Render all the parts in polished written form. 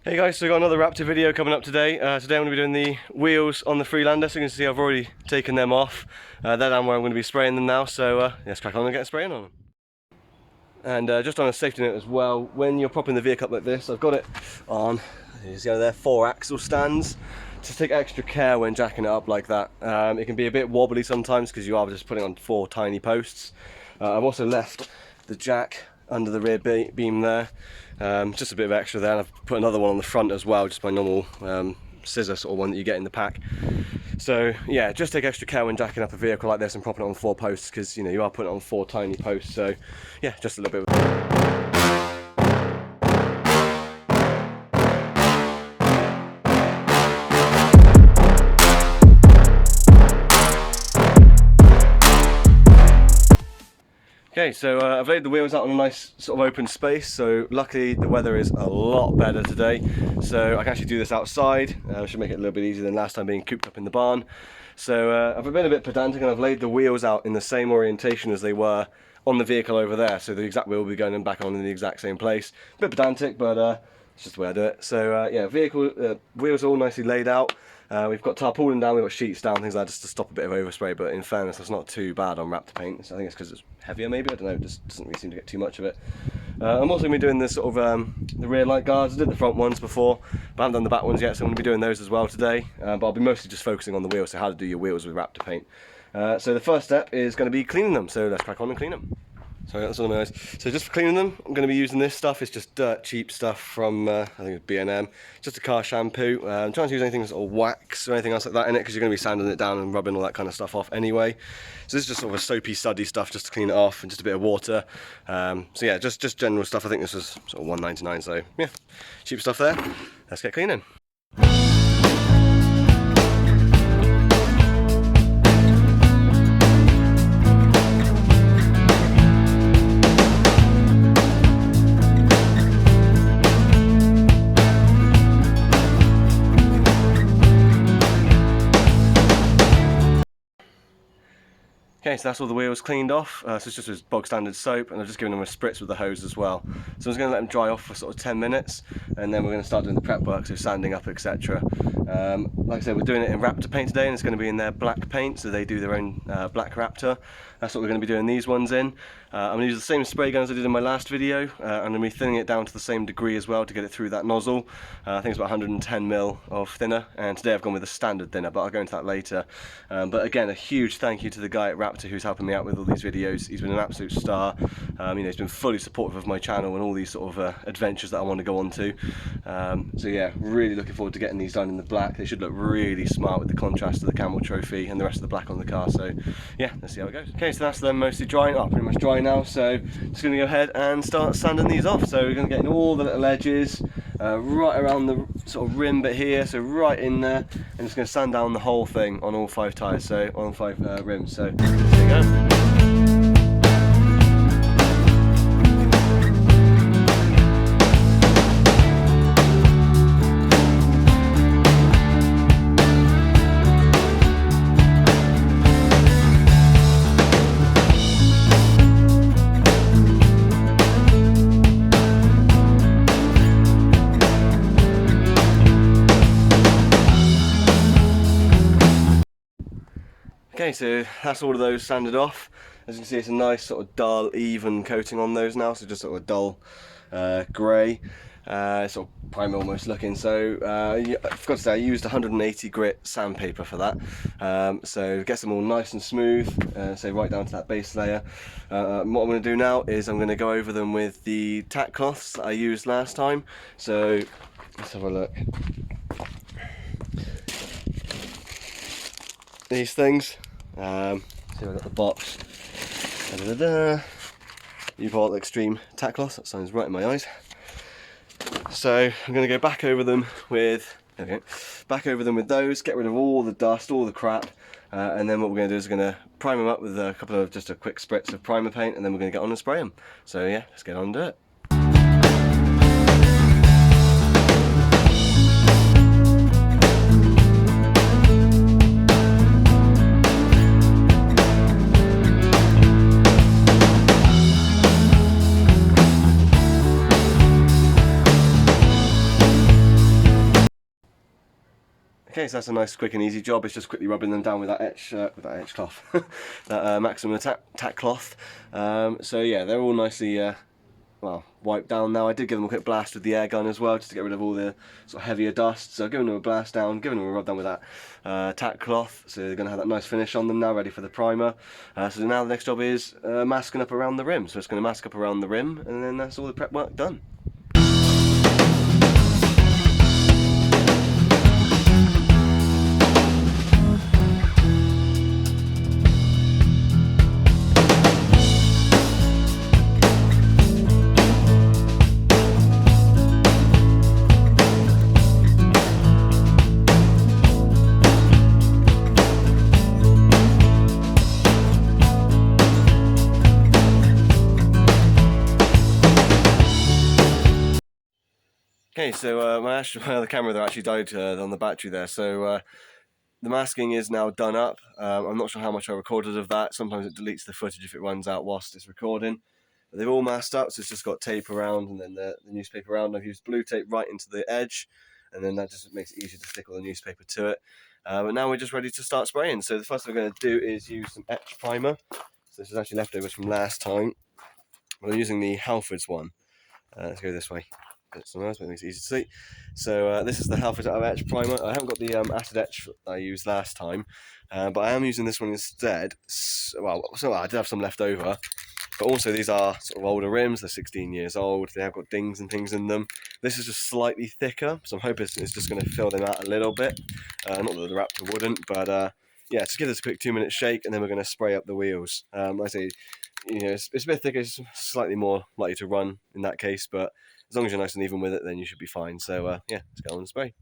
Hey guys, so we've got another Raptor video coming up today. Today I'm going to be doing the wheels on the Freelander, so you can see I've already taken them off. They're down where I'm going to be spraying them now, so let's crack on and get spraying on them. And just on a safety note as well, when you're propping the vehicle up like this, I've got it on, you see there, 4 axle stands. Just take extra care when jacking it up like that. It can be a bit wobbly sometimes because you are just putting it on 4 tiny posts. I've also left the jack under the rear beam there, just a bit of extra there, and I've put another one on the front as well, just my normal scissor sort of one that you get in the pack. So yeah, just take extra care when jacking up a vehicle like this and propping it on 4 posts, because you are putting it on 4 tiny posts. So yeah, just a little bit of Okay, so I've laid the wheels out on a nice sort of open space, so luckily the weather is a lot better today, so I can actually do this outside. Should make it a little bit easier than last time being cooped up in the barn. So I've been a bit pedantic and I've laid the wheels out in the same orientation as they were on the vehicle over there, so the exact wheel will be going back on in the exact same place. A bit pedantic, but it's just the way I do it. So yeah, wheels are all nicely laid out. We've got tarpaulin down, we've got sheets down, things like that, just to stop a bit of overspray, but in fairness that's not too bad on Raptor paint. So I think it's because it's heavier maybe, I don't know, it just doesn't really seem to get too much of it. I'm also going to be doing this sort of the rear light guards. I did the front ones before, but I haven't done the back ones yet, so I'm going to be doing those as well today. But I'll be mostly just focusing on the wheels, so how to do your wheels with Raptor paint. So the first step is going to be cleaning them, so let's crack on and clean them. So that's all my eyes. So just for cleaning them, I'm going to be using this stuff. It's just dirt cheap stuff from, I think it's B&M. Just a car shampoo. I'm trying to use anything sort of wax or anything else like that in it, because you're going to be sanding it down and rubbing all that kind of stuff off anyway. So this is just sort of a soapy, suddy stuff just to clean it off, and just a bit of water. So yeah, just general stuff. I think this was sort of $1.99, so yeah, cheap stuff there. Let's get cleaning. Okay, so that's all the wheels cleaned off, so it's just with bog standard soap, and I've just given them a spritz with the hose as well. So I'm just going to let them dry off for sort of 10 minutes, and then we're going to start doing the prep work, so sanding up, etc. Like I said, we're doing it in Raptor paint today, and it's going to be in their black paint, so they do their own black Raptor. That's what we're going to be doing these ones in. I'm going to use the same spray gun as I did in my last video. I'm going to be thinning it down to the same degree as well to get it through that nozzle. I think it's about 110mm of thinner, and today I've gone with a standard thinner, but I'll go into that later. But again, a huge thank you to the guy at Raptor who's helping me out with all these videos. He's been an absolute star. He's been fully supportive of my channel and all these sort of adventures that I want to go on to. So yeah, really looking forward to getting these done in the black. They should look really smart with the contrast of the camel trophy and the rest of the black on the car. So yeah, let's see how it goes. Okay, so that's them mostly drying, pretty much dry now, so just going to go ahead and start sanding these off. So we're going to get in all the little edges, right around the sort of rim bit here, so right in there, and just going to sand down the whole thing on all 5 tyres, so on 5 rims. So there you go. Okay, so that's all of those sanded off. As you can see, it's a nice sort of dull, even coating on those now, so just sort of a dull grey, sort of primer almost looking. So I forgot to say, I used 180 grit sandpaper for that, so it gets them all nice and smooth, so right down to that base layer. What I'm going to do now is I'm going to go over them with the tack cloths that I used last time. So let's have a look. These things. See, I've got the box. U-Bolt Extreme tack cloth. That sounds right in my eyes. So I'm going to go back over them with those. Get rid of all the dust, all the crap, and then what we're going to do is we're going to prime them up with just a quick spritz of primer paint, and then we're going to get on and spray them. So yeah, let's get on and do it. Okay, so that's a nice, quick and easy job. It's just quickly rubbing them down with that etch cloth, that maximum tack cloth. So yeah, they're all nicely well, wiped down now. I did give them a quick blast with the air gun as well, just to get rid of all the sort of heavier dust. So giving them a blast down, giving them a rub down with that tack cloth. So they're going to have that nice finish on them now, ready for the primer. So now the next job is masking up around the rim. So it's going to mask up around the rim, and then that's all the prep work done. Okay, so the camera there actually died on the battery there, so the masking is now done up. I'm not sure how much I recorded of that. Sometimes it deletes the footage if it runs out whilst it's recording. But they've all masked up, so it's just got tape around and then the newspaper around. I've used blue tape right into the edge, and then that just makes it easier to stick all the newspaper to it. But now we're just ready to start spraying. So the first thing we're going to do is use some etch primer. So this is actually leftovers from last time. I'm using the Halfords one. Let's go this way. It's nice, but it makes it easy to see. So this is the Halfords etch primer. I haven't got the acid etch that I used last time, but I am using this one instead. Well, I did have some left over, but also these are sort of older rims. They're 16 years old. They have got dings and things in them. This is just slightly thicker, so I'm hoping it's just going to fill them out a little bit. Not that the Raptor wouldn't, but yeah, just give this a quick 2-minute shake, and then we're going to spray up the wheels. I say, you know, it's a bit thicker, it's slightly more likely to run in that case, but as long as you're nice and even with it, then you should be fine. So yeah, let's go on and spray.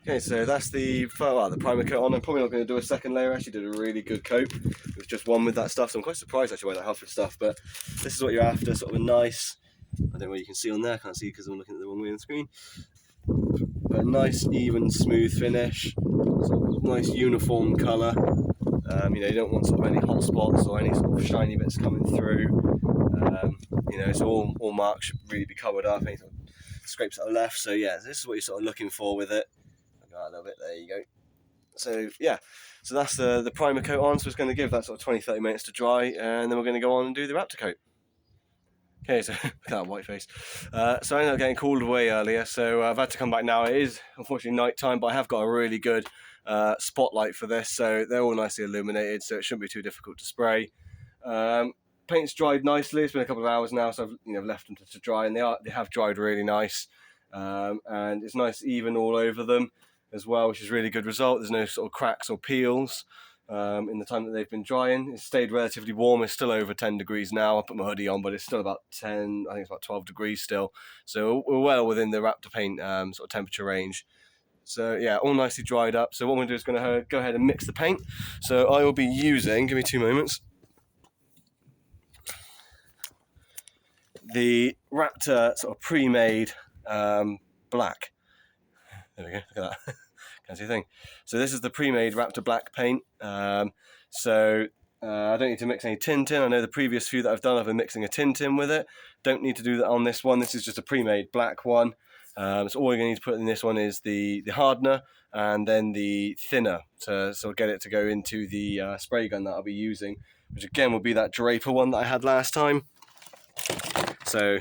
Okay, so that's the primer coat on. I'm probably not going to do a second layer. I actually did a really good coat with just one with that stuff, so I'm quite surprised actually by that Halford stuff, but this is what you're after, sort of a nice, I don't know what you can see on there, I can't see because I'm looking at the wrong way on the screen, but a nice, even, smooth finish, sort of nice uniform colour. You know, you don't want sort of any hot spots or any sort of shiny bits coming through. You know, so all marks should really be covered up, any sort of scrapes that are left. So yeah, this is what you're sort of looking for with it. A little bit, there you go. So yeah, so that's the primer coat on, so it's going to give that sort of 20-30 minutes to dry, and then we're going to go on and do the Raptor coat. Okay, so look at that white face. So I ended up getting called away earlier, so I've had to come back now. It is unfortunately night time, but I have got a really good spotlight for this, so they're all nicely illuminated, so it shouldn't be too difficult to spray. Paint's dried nicely. It's been a couple of hours now, so I've left them to dry, and they have dried really nice, and it's nice even all over them as well, which is a really good result. There's no sort of cracks or peels in the time that they've been drying. It's stayed relatively warm. It's still over 10 degrees now. I put my hoodie on, but it's still about 10, I think it's about 12 degrees still. So we're well within the Raptor paint sort of temperature range. So yeah, all nicely dried up. So what I'm going to do is going to go ahead and mix the paint. So I will be using, give me 2 moments, the Raptor sort of pre-made black. There we go, look at that. Can't see a thing. So this is the pre-made Raptor black paint. I don't need to mix any tint in. I know the previous few that I've done, I've been mixing a tint in with it. Don't need to do that on this one. This is just a pre-made black one. So all you're going to need to put in this one is the hardener and then the thinner to sort of get it to go into the spray gun that I'll be using, which again will be that Draper one that I had last time. So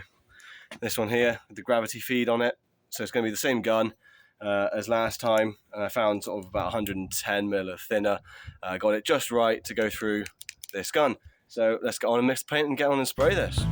This one here with the gravity feed on it. So it's going to be the same gun as last time, and I found sort of about 110mm of thinner. Got it just right to go through this gun. So let's get on and mix paint and get on and spray this.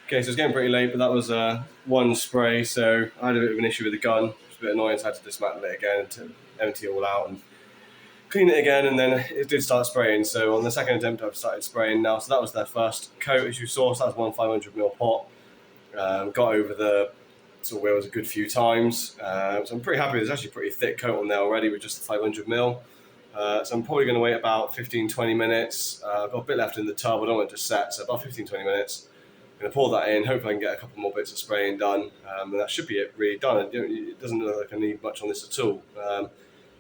Okay, so it's getting pretty late, but that was one spray, so I had a bit of an issue with the gun. It was a bit annoying, so I had to dismantle it again to empty it all out and clean it again, and then it did start spraying. So on the second attempt, I've started spraying now. So that was their first coat, as you saw. So that was one 500mm pot. Got over the sort of wheels a good few times. So I'm pretty happy. There's actually a pretty thick coat on there already with just the 500mm. So I'm probably going to wait about 15-20 minutes. I've got a bit left in the tub. I don't want it to set, so about 15-20 minutes. I'm going to pour that in. Hopefully I can get a couple more bits of spraying done. And that should be it really done. It doesn't look like I need much on this at all.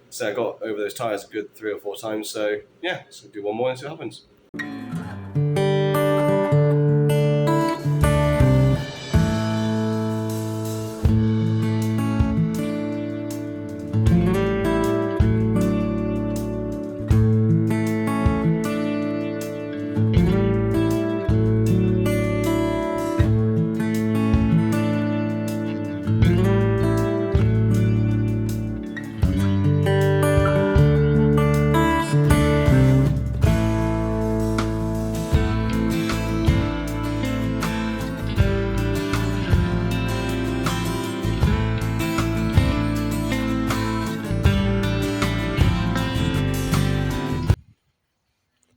So I got over those tyres a good 3 or 4 times. So yeah, let's do one more and see what happens.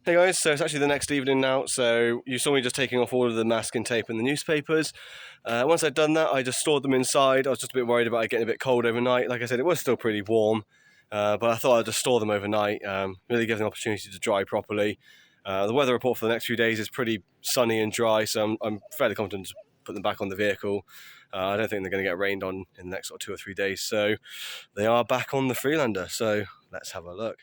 Hey guys, so it's actually the next evening now, so you saw me just taking off all of the masking tape and the newspapers. Once I'd done that, I just stored them inside. I was just a bit worried about it getting a bit cold overnight. Like I said, it was still pretty warm, but I thought I'd just store them overnight, really give them an opportunity to dry properly. The weather report for the next few days is pretty sunny and dry, so I'm fairly confident to put them back on the vehicle. I don't think they're going to get rained on in the next sort of 2 or 3 days, so they are back on the Freelander, so let's have a look.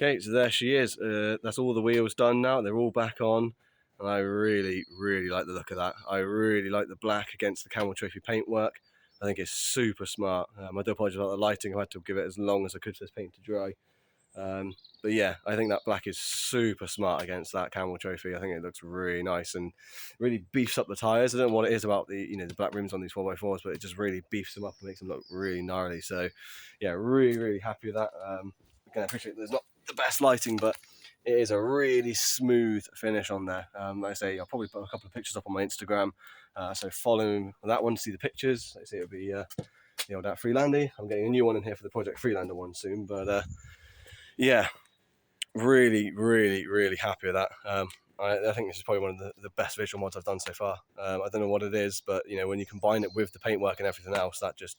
Okay, so there she is. That's all the wheels done now. They're all back on. And I really, really like the look of that. I really like the black against the camel trophy paintwork. I think it's super smart. I do apologise about the lighting. I had to give it as long as I could for this paint to dry. But yeah, I think that black is super smart against that camel trophy. I think it looks really nice and really beefs up the tyres. I don't know what it is about the the black rims on these 4x4s, but it just really beefs them up and makes them look really gnarly. So yeah, really happy with that. Again, I appreciate there's not the best lighting, but it is a really smooth finish on there. Like I say, I'll probably put a couple of pictures up on my Instagram. So follow that one to see the pictures. Like I say, it'll be the old Freelandy. I'm getting a new one in here for the Project Freelander one soon, but yeah, really happy with that. I think this is probably one of the best visual mods I've done so far. I don't know what it is, but when you combine it with the paintwork and everything else, that just,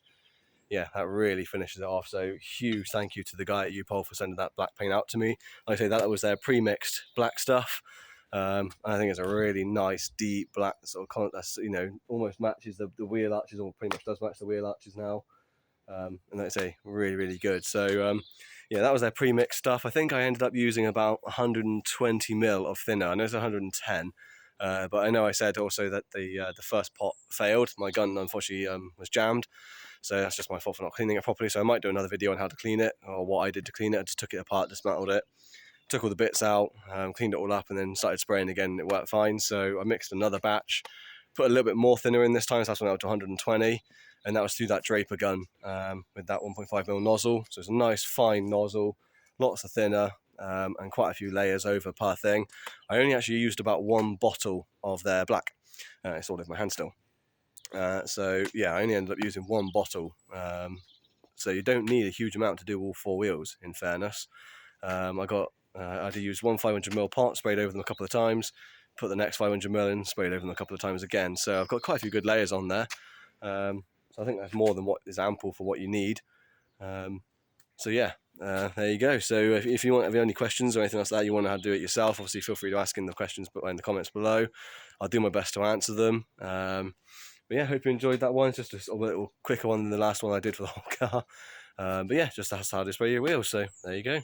yeah, that really finishes it off. So huge thank you to the guy at U-Pole for sending that black paint out to me. Like I say, that was their pre-mixed black stuff. I think it's a really nice deep black sort of color that's almost matches the wheel arches, or pretty much does match the wheel arches now. And like I say, really good. So yeah, that was their pre-mixed stuff. I think I ended up using about 120 mil of thinner. I know it's 110, but I know I said also that the first pot failed. My gun unfortunately was jammed, so that's just my fault for not cleaning it properly. So I might do another video on how to clean it, or what I did to clean it. I just took it apart, dismantled it, took all the bits out, cleaned it all up, and then started spraying again, and it worked fine. So I mixed another batch, put a little bit more thinner in this time, so that's when I went to 120. And that was through that Draper gun with that 1.5mm nozzle. So it's a nice fine nozzle, lots of thinner, and quite a few layers over per thing. I only actually used about 1 bottle of their black. It's all in my hand still. So yeah, I only ended up using 1 bottle. So you don't need a huge amount to do all 4 wheels, in fairness. I had to use 1 500mm pot, sprayed over them a couple of times, put the next 500mm in, sprayed over them a couple of times again. So I've got quite a few good layers on there. So I think that's more than what is ample for what you need. So yeah, there you go. So if you have any questions or anything else like that, you want to do it yourself, obviously feel free to ask in the questions in the comments below. I'll do my best to answer them. But yeah, hope you enjoyed that one. It's just a little quicker one than the last one I did for the whole car. But yeah, just that's how to spray your wheels. So there you go.